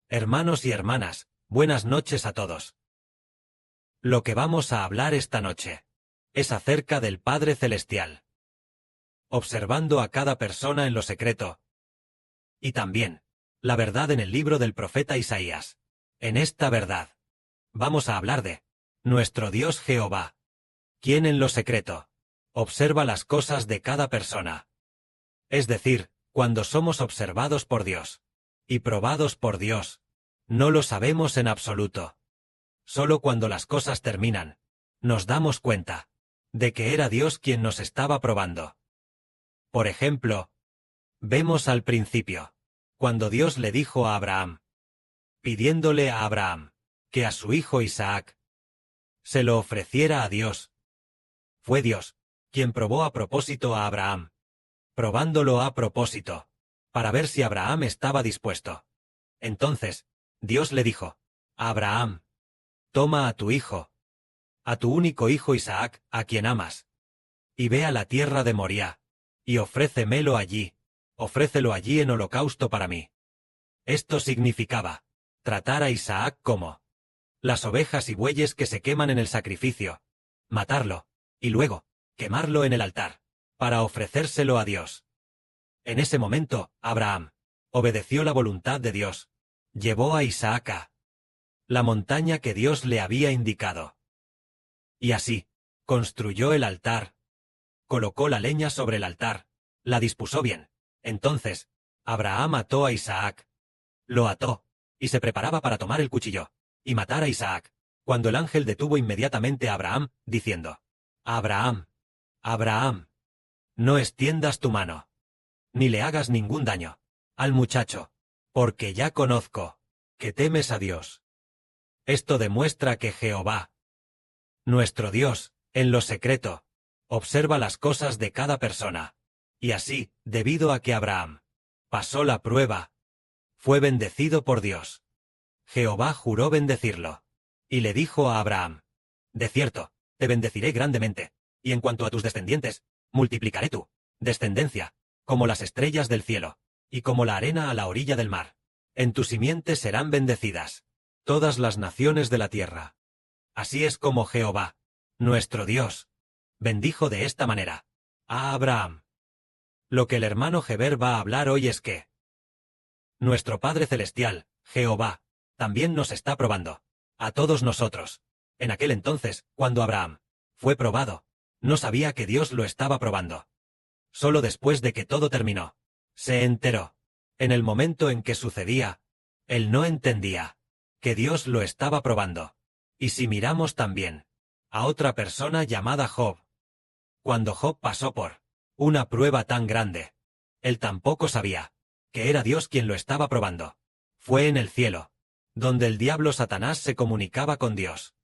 Hermanos y hermanas, buenas noches a todos. Lo que vamos a hablar esta noche es acerca del Padre Celestial, observando a cada persona en lo secreto, y también la verdad en el libro del profeta Isaías. En esta verdad, vamos a hablar de nuestro Dios Jehová, quien en lo secreto observa las cosas de cada persona. Es decir, cuando somos observados por Dios y probados por Dios, no lo sabemos en absoluto. Solo cuando las cosas terminan, nos damos cuenta de que era Dios quien nos estaba probando. Por ejemplo, vemos al principio, cuando Dios le dijo a Abraham, pidiéndole a Abraham que a su hijo Isaac se lo ofreciera a Dios. Fue Dios quien probó a propósito a Abraham, probándolo a propósito, para ver si Abraham estaba dispuesto. Entonces, Dios le dijo, Abraham, toma a tu hijo, a tu único hijo Isaac, a quien amas, y ve a la tierra de Moriah, y ofrécelo allí en holocausto para mí. Esto significaba tratar a Isaac como las ovejas y bueyes que se queman en el sacrificio, matarlo, y luego quemarlo en el altar, para ofrecérselo a Dios. En ese momento, Abraham obedeció la voluntad de Dios, llevó a Isaac a la montaña que Dios le había indicado. Y así, construyó el altar, colocó la leña sobre el altar, la dispuso bien. Entonces, Abraham ató a Isaac. Lo ató, y se preparaba para tomar el cuchillo y matar a Isaac, cuando el ángel detuvo inmediatamente a Abraham, diciendo, Abraham, Abraham, no extiendas tu mano, ni le hagas ningún daño al muchacho, porque ya conozco que temes a Dios. Esto demuestra que Jehová, nuestro Dios, en lo secreto, observa las cosas de cada persona, y así, debido a que Abraham pasó la prueba, fue bendecido por Dios. Jehová juró bendecirlo, y le dijo a Abraham, de cierto, te bendeciré grandemente, y en cuanto a tus descendientes, multiplicaré tu descendencia, como las estrellas del cielo, y como la arena a la orilla del mar. En tu simiente serán bendecidas todas las naciones de la tierra. Así es como Jehová, nuestro Dios, bendijo de esta manera a Abraham. Lo que el hermano Heber va a hablar hoy es que nuestro Padre Celestial, Jehová, también nos está probando, a todos nosotros. En aquel entonces, cuando Abraham fue probado, no sabía que Dios lo estaba probando. Solo después de que todo terminó, se enteró. En el momento en que sucedía, él no entendía que Dios lo estaba probando. Y si miramos también a otra persona llamada Job, cuando Job pasó por una prueba tan grande, él tampoco sabía que era Dios quien lo estaba probando. Fue en el cielo, donde el diablo Satanás se comunicaba con Dios.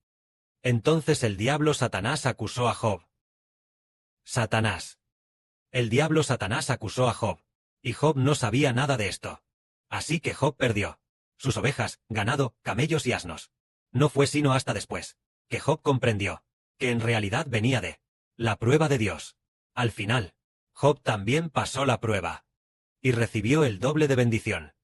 Entonces el diablo Satanás acusó a Job. El diablo Satanás acusó a Job, y Job no sabía nada de esto. Así que Job perdió sus ovejas, ganado, camellos y asnos. No fue sino hasta después que Job comprendió que en realidad venía de la prueba de Dios. Al final, Job también pasó la prueba y recibió el doble de bendición.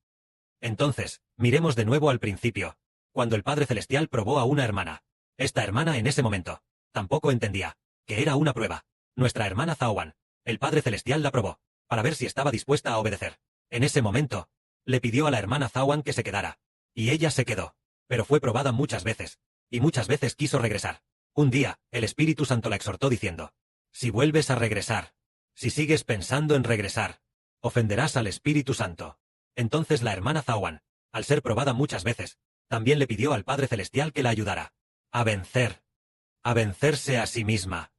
Entonces, miremos de nuevo al principio, cuando el Padre Celestial probó a una hermana. Esta hermana en ese momento tampoco entendía que era una prueba. Nuestra hermana Zawan, el Padre Celestial la probó para ver si estaba dispuesta a obedecer. En ese momento, le pidió a la hermana Zawan que se quedara, y ella se quedó, pero fue probada muchas veces, y muchas veces quiso regresar. Un día, el Espíritu Santo la exhortó diciendo, si vuelves a regresar, si sigues pensando en regresar, ofenderás al Espíritu Santo. Entonces la hermana Zawan, al ser probada muchas veces, también le pidió al Padre Celestial que la ayudara a vencerse a sí misma,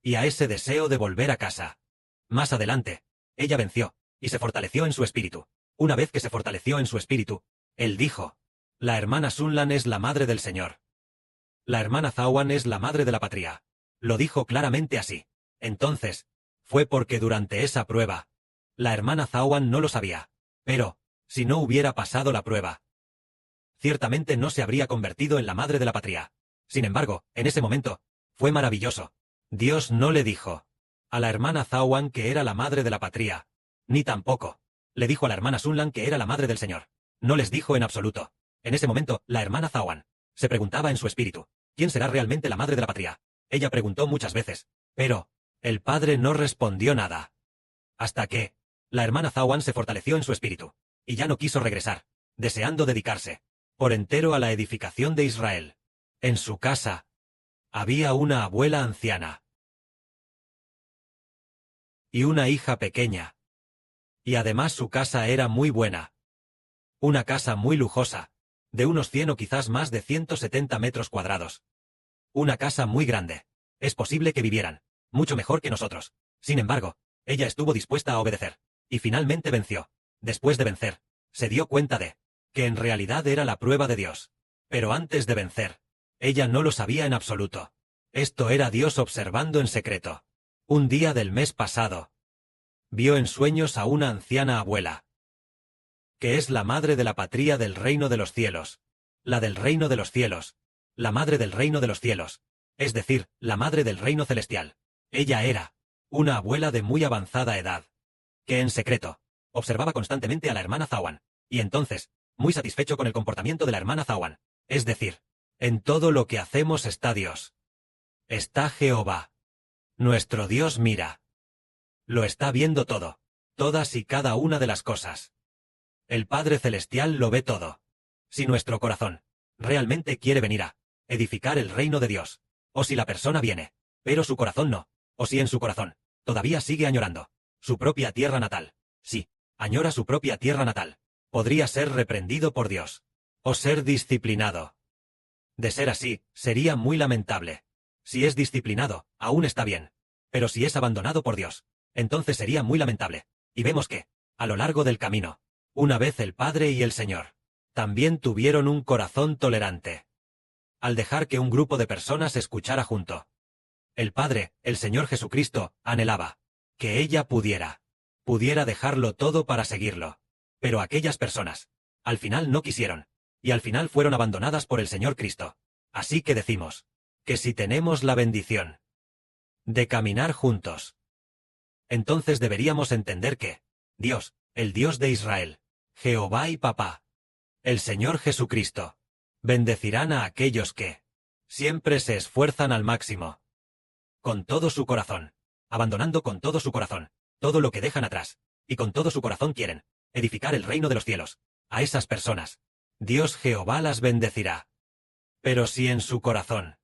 y a ese deseo de volver a casa. Más adelante, ella venció, y se fortaleció en su espíritu. Una vez que se fortaleció en su espíritu, él dijo, la hermana Sunlan es la madre del Señor. La hermana Zawan es la madre de la patria. Lo dijo claramente así. Entonces, fue porque durante esa prueba, la hermana Zawan no lo sabía. Pero, si no hubiera pasado la prueba, ciertamente no se habría convertido en la madre de la patria. Sin embargo, en ese momento, fue maravilloso. Dios no le dijo a la hermana Zawan que era la madre de la patria, ni tampoco le dijo a la hermana Sunlan que era la madre del Señor. No les dijo en absoluto En ese momento, la hermana Zawan se preguntaba en su espíritu, ¿quién será realmente la madre de la patria? Ella preguntó muchas veces, pero el padre no respondió nada. Hasta que la hermana Zawan se fortaleció en su espíritu, y ya no quiso regresar, deseando dedicarse por entero a la edificación de Israel. En su casa había una abuela anciana y una hija pequeña. Y además su casa era muy buena. Una casa muy lujosa, de unos 100 o quizás más de 170 metros cuadrados. Una casa muy grande. Es posible que vivieran mucho mejor que nosotros. Sin embargo, ella estuvo dispuesta a obedecer. Y finalmente venció. Después de vencer, se dio cuenta de que en realidad era la prueba de Dios. Pero antes de vencer, ella no lo sabía en absoluto. Esto era Dios observando en secreto. Un día del mes pasado, vio en sueños a una anciana abuela, que es la madre de la patria del reino de los cielos, la del reino de los cielos, la madre del reino de los cielos, es decir, la madre del reino celestial. Ella era una abuela de muy avanzada edad, que en secreto observaba constantemente a la hermana Zawan, y entonces, muy satisfecho con el comportamiento de la hermana Zawan, es decir, en todo lo que hacemos está Dios. Está Jehová. Nuestro Dios mira. Lo está viendo todo, todas y cada una de las cosas. El Padre Celestial lo ve todo. Si nuestro corazón realmente quiere venir a edificar el reino de Dios, o si la persona viene, pero su corazón no, o si en su corazón todavía sigue añorando su propia tierra natal, sí, añora su propia tierra natal, podría ser reprendido por Dios, o ser disciplinado. De ser así, sería muy lamentable. Si es disciplinado, aún está bien. Pero si es abandonado por Dios, entonces sería muy lamentable. Y vemos que, a lo largo del camino, una vez el Padre y el Señor también tuvieron un corazón tolerante. Al dejar que un grupo de personas escuchara junto. El Padre, el Señor Jesucristo, anhelaba que ella pudiera dejarlo todo para seguirlo. Pero aquellas personas, al final no quisieron, y al final fueron abandonadas por el Señor Cristo. Así que decimos, que si tenemos la bendición de caminar juntos, entonces deberíamos entender que Dios, el Dios de Israel, Jehová y Papá, el Señor Jesucristo, bendecirán a aquellos que siempre se esfuerzan al máximo, con todo su corazón, abandonando con todo su corazón todo lo que dejan atrás, y con todo su corazón quieren edificar el reino de los cielos. A esas personas, Dios Jehová las bendecirá. Pero si en su corazón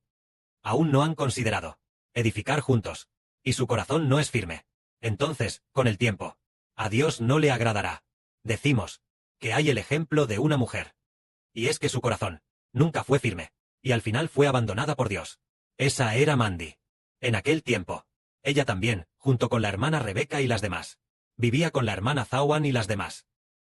aún no han considerado edificar juntos, y su corazón no es firme, entonces, con el tiempo, a Dios no le agradará. Decimos que hay el ejemplo de una mujer, y es que su corazón nunca fue firme, y al final fue abandonada por Dios. Esa era Mandy. En aquel tiempo, ella también, junto con la hermana Rebeca y las demás, vivía con la hermana Zawan y las demás.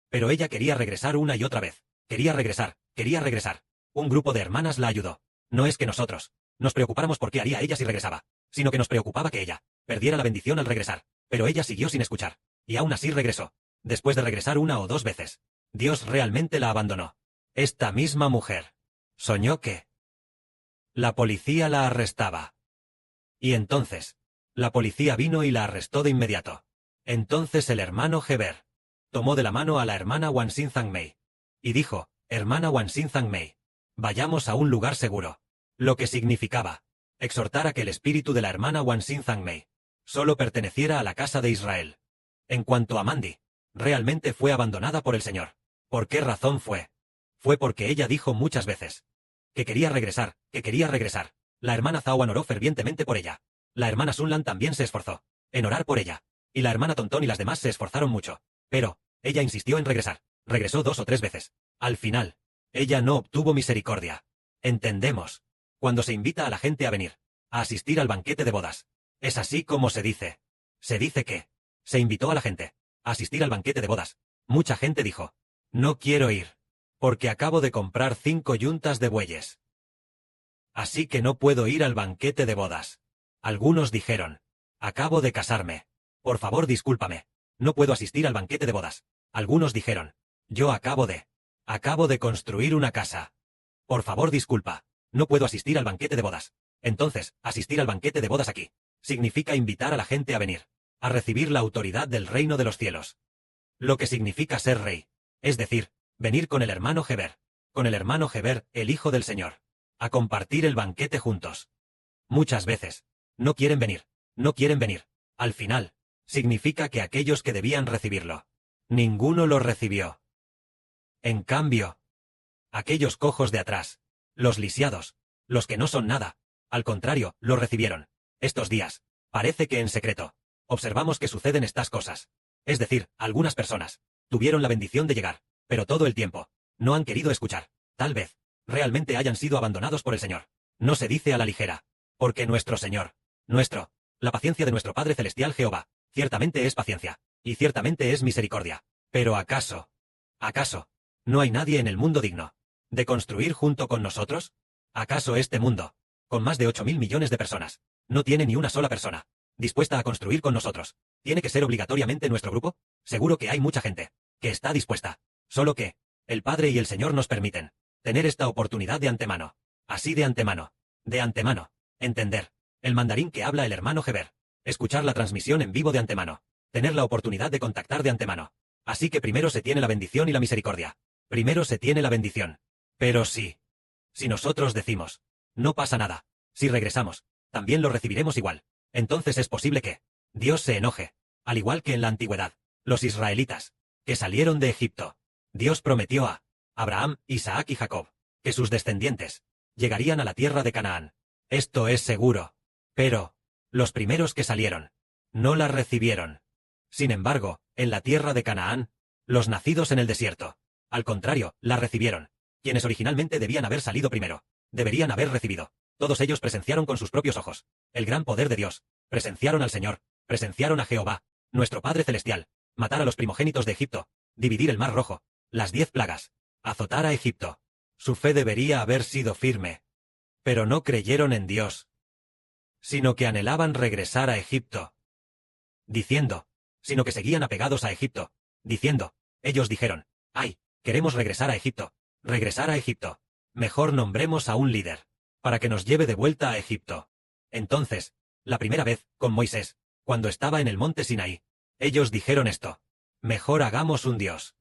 Pero ella quería regresar una y otra vez. Quería regresar, quería regresar. Un grupo de hermanas la ayudó. No es que nosotros nos preocupáramos por qué haría ella si regresaba, sino que nos preocupaba que ella perdiera la bendición al regresar. Pero ella siguió sin escuchar, y aún así regresó. Después de regresar una o dos veces, Dios realmente la abandonó. Esta misma mujer soñó que la policía la arrestaba. Y entonces, la policía vino y la arrestó de inmediato. Entonces el hermano Heber tomó de la mano a la hermana Wansin Zhangmei y dijo, hermana Wansin Zhangmei, vayamos a un lugar seguro. Lo que significaba exhortar a que el espíritu de la hermana Wansin Zhangmei solo perteneciera a la casa de Israel. En cuanto a Mandy, realmente fue abandonada por el Señor. ¿Por qué razón fue? Fue porque ella dijo muchas veces que quería regresar, que quería regresar. La hermana Zawan oró fervientemente por ella. La hermana Sunlan también se esforzó en orar por ella. Y la hermana Tontón y las demás se esforzaron mucho. Pero ella insistió en regresar. Regresó 2 o 3 veces. Al final, ella no obtuvo misericordia. Entendemos. Cuando se invita a la gente a venir, a asistir al banquete de bodas. Es así como se dice. Se dice que se invitó a la gente a asistir al banquete de bodas. Mucha gente dijo, no quiero ir, porque acabo de comprar 5 yuntas de bueyes. Así que no puedo ir al banquete de bodas. Algunos dijeron, acabo de casarme. Por favor discúlpame. No puedo asistir al banquete de bodas. Algunos dijeron, yo acabo de construir una casa. Por favor disculpa. No puedo asistir al banquete de bodas. Entonces, asistir al banquete de bodas aquí significa invitar a la gente a venir, a recibir la autoridad del reino de los cielos. Lo que significa ser rey. Es decir, venir con el hermano Heber. con el hermano Heber, el hijo del Señor, a compartir el banquete juntos. Muchas veces, no quieren venir, no quieren venir. Al final, significa que aquellos que debían recibirlo, ninguno lo recibió. En cambio, aquellos cojos de atrás, los lisiados, los que no son nada, al contrario, lo recibieron. Estos días, parece que en secreto, observamos que suceden estas cosas. Es decir, algunas personas tuvieron la bendición de llegar, pero todo el tiempo no han querido escuchar. Tal vez realmente hayan sido abandonados por el Señor. No se dice a la ligera, porque nuestro Señor, la paciencia de nuestro Padre Celestial Jehová, ciertamente es paciencia, y ciertamente es misericordia. Pero ¿acaso no hay nadie en el mundo digno de construir junto con nosotros? ¿Acaso este mundo, con más de 8.000 millones de personas, no tiene ni una sola persona dispuesta a construir con nosotros? ¿Tiene que ser obligatoriamente nuestro grupo? Seguro que hay mucha gente que está dispuesta, solo que el Padre y el Señor nos permiten tener esta oportunidad de antemano, así de antemano, entender el mandarín que habla el hermano Heber, escuchar la transmisión en vivo de antemano, tener la oportunidad de contactar de antemano. Así que primero se tiene la bendición y la misericordia. Primero se tiene la bendición. Pero si nosotros decimos, no pasa nada, si regresamos, también lo recibiremos igual, entonces es posible que Dios se enoje, al igual que en la antigüedad, los israelitas, que salieron de Egipto. Dios prometió a Abraham, Isaac y Jacob, que sus descendientes llegarían a la tierra de Canaán. Esto es seguro. Pero los primeros que salieron no la recibieron. Sin embargo, en la tierra de Canaán, los nacidos en el desierto, al contrario, la recibieron. Quienes originalmente debían haber salido primero, deberían haber recibido. Todos ellos presenciaron con sus propios ojos el gran poder de Dios, presenciaron al Señor, presenciaron a Jehová, nuestro Padre Celestial, matar a los primogénitos de Egipto, dividir el mar rojo, las 10 plagas, azotar a Egipto. Su fe debería haber sido firme. Pero no creyeron en Dios, sino que anhelaban regresar a Egipto. Sino que seguían apegados a Egipto, diciendo, ellos dijeron, ¡ay, queremos regresar a Egipto! Regresar a Egipto. Mejor nombremos a un líder, para que nos lleve de vuelta a Egipto. Entonces, la primera vez, con Moisés, cuando estaba en el monte Sinaí, ellos dijeron esto, mejor hagamos un Dios.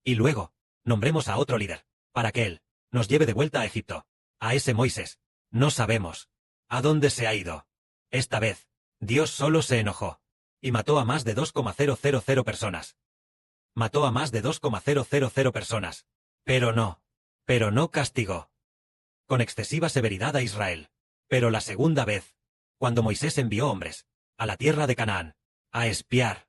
Y luego, nombremos a otro líder, para que él nos lleve de vuelta a Egipto. A ese Moisés, no sabemos a dónde se ha ido. Esta vez, Dios solo se enojó y mató a más de 2,000 personas. Mató a más de 2,000 personas. Pero no castigó con excesiva severidad a Israel. Pero la segunda vez, cuando Moisés envió hombres a la tierra de Canaán a espiar,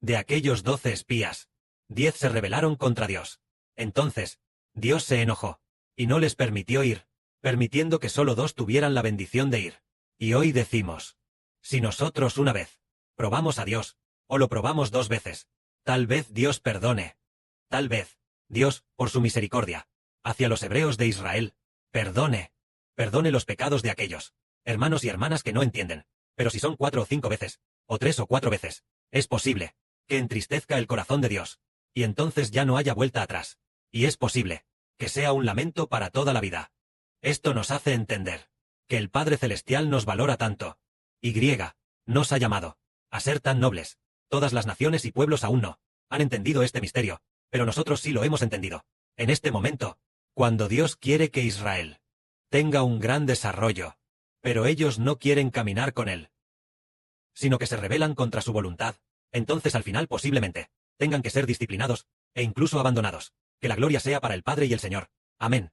de aquellos 12 espías, 10 se rebelaron contra Dios. Entonces, Dios se enojó y no les permitió ir, permitiendo que solo 2 tuvieran la bendición de ir. Y hoy decimos, si nosotros una vez probamos a Dios, o lo probamos 2 veces, tal vez Dios perdone. Tal vez Dios, por su misericordia, hacia los hebreos de Israel, perdone los pecados de aquellos hermanos y hermanas que no entienden. Pero si son 4 o 5 veces, o 3 o 4 veces, es posible que entristezca el corazón de Dios, y entonces ya no haya vuelta atrás. Y es posible que sea un lamento para toda la vida. Esto nos hace entender que el Padre Celestial nos valora tanto, y nos ha llamado a ser tan nobles. Todas las naciones y pueblos aún no han entendido este misterio, pero nosotros sí lo hemos entendido. En este momento, cuando Dios quiere que Israel tenga un gran desarrollo, pero ellos no quieren caminar con él, sino que se rebelan contra su voluntad, entonces al final posiblemente tengan que ser disciplinados, e incluso abandonados. Que la gloria sea para el Padre y el Señor. Amén.